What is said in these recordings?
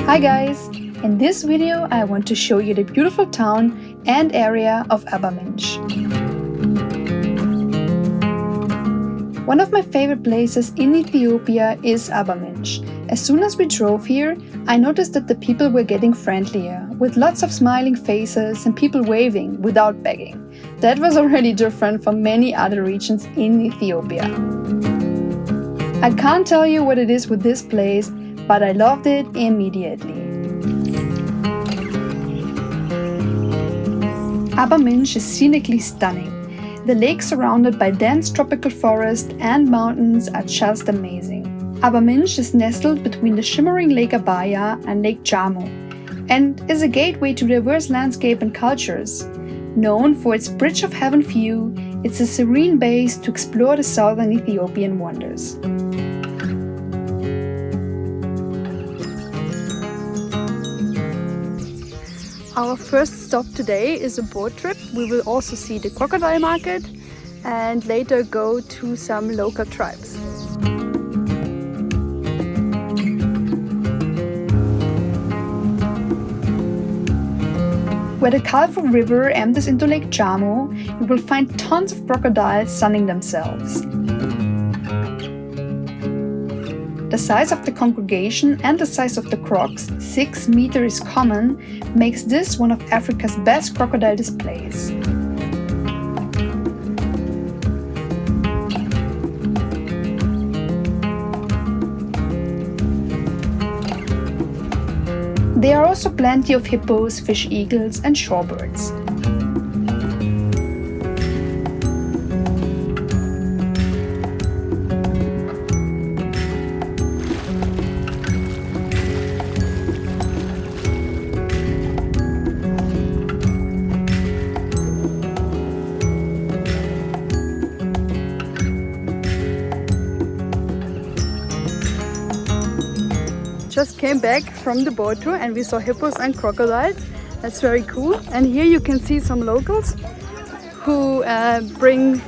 Hi guys! In this video I want to show you the beautiful town and area of Arba Minch. One of my favorite places in Ethiopia is Arba Minch. As soon as we drove here, I noticed that the people were getting friendlier, with lots of smiling faces and people waving without begging. That was already different from many other regions in Ethiopia. I can't tell you what it is with this place, but I loved it immediately. Arba Minch is scenically stunning. The lake surrounded by dense tropical forest and mountains are just amazing. Arba Minch is nestled between the shimmering Lake Abaya and Lake Chamo, and is a gateway to diverse landscape and cultures. Known for its Bridge of Heaven view, it's a serene base to explore the southern Ethiopian wonders. Our first stop today is a boat trip. We will also see the crocodile market and later go to some local tribes. Where the colorful river empties into Lake Chamo, you will find tons of crocodiles sunning themselves. The size of the congregation and the size of the crocs, 6 meters is common, makes this one of Africa's best crocodile displays. There are also plenty of hippos, fish eagles and shorebirds. Just came back from the boat tour and we saw hippos and crocodiles. That's very cool. And here you can see some locals who bring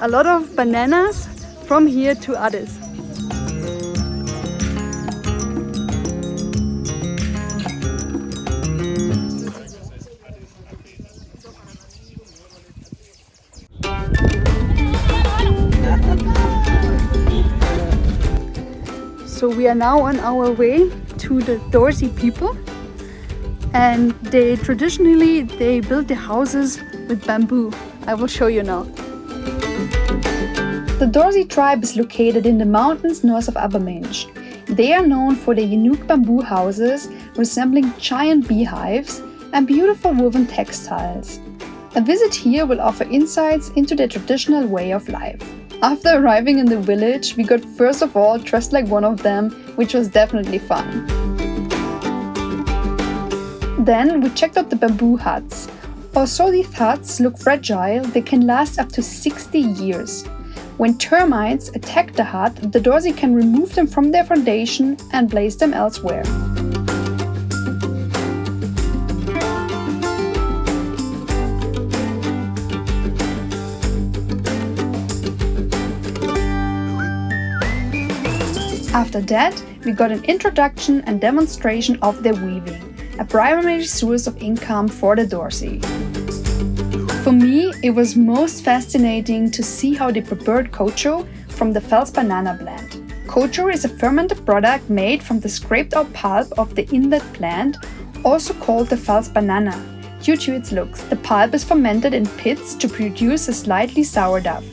a lot of bananas from here to Addis. So we are now on our way to the Dorze people, and they traditionally build their houses with bamboo. I will show you now. The Dorze Tribe is located in the mountains north of Arba Minch. They are known for their unique bamboo houses resembling giant beehives and beautiful woven textiles. A visit here will offer insights into their traditional way of life. After arriving in the village, we got first of all dressed like one of them, which was definitely fun. Then we checked out the bamboo huts. Although these huts look fragile, they can last up to 60 years. When termites attack the hut, the Dorze can remove them from their foundation and place them elsewhere. After that, we got an introduction and demonstration of their weaving, a primary source of income for the Dorze. For me, it was most fascinating to see how they prepared kocho from the false banana plant. Kocho is a fermented product made from the scraped out pulp of the inlet plant, also called the false banana. Due to its looks, the pulp is fermented in pits to produce a slightly sour dough.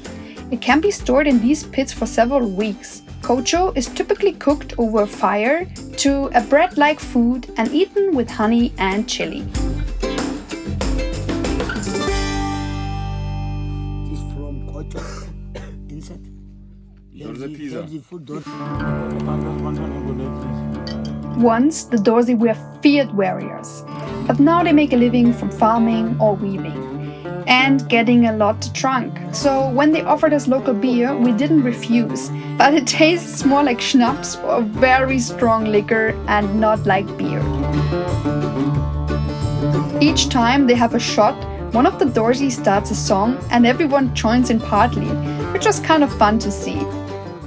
It can be stored in these pits for several weeks. Kocho is typically cooked over a fire to a bread-like food and eaten with honey and chili. This is from Kocho inside. Once, the Dorze were feared warriors, but now they make a living from farming or weaving and getting a lot drunk. So when they offered us local beer, we didn't refuse, but it tastes more like schnapps or very strong liquor and not like beer. Each time they have a shot, one of the Dorze starts a song and everyone joins in partly, which was kind of fun to see.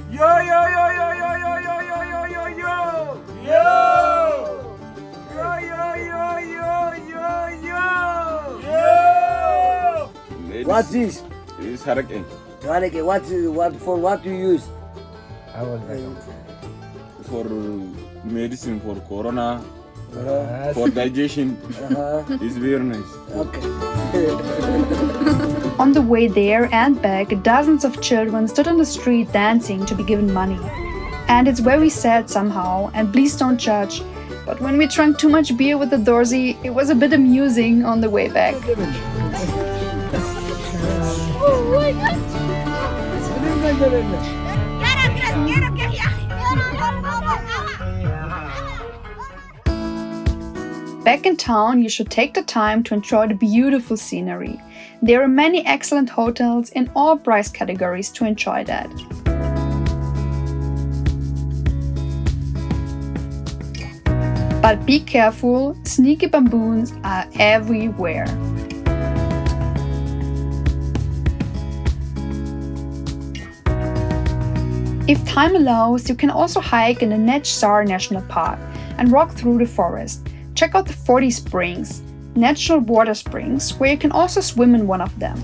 Yo, yo, yo, yo, yo, yo, yo, yo, yo, yo, yo! What's this? It's harake. Garlic. What do you use? For medicine for corona, for digestion. It's very nice. Okay. On the way there and back, dozens of children stood on the street dancing to be given money. And it's very sad somehow, and please don't judge, but when we drank too much beer with the Dorze, it was a bit amusing on the way back. Back in town, you should take the time to enjoy the beautiful scenery. There are many excellent hotels in all price categories to enjoy that. But be careful, sneaky baboons are everywhere. If time allows, you can also hike in the Nech National Park and walk through the forest. Check out the 40 springs, natural water springs, where you can also swim in one of them.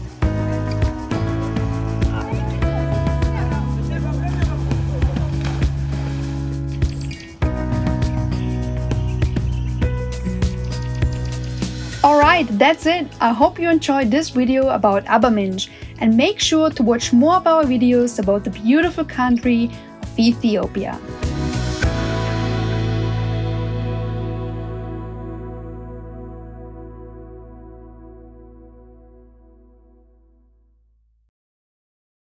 Alright, that's it. I hope you enjoyed this video about Arba Minch, and make sure to watch more of our videos about the beautiful country of Ethiopia.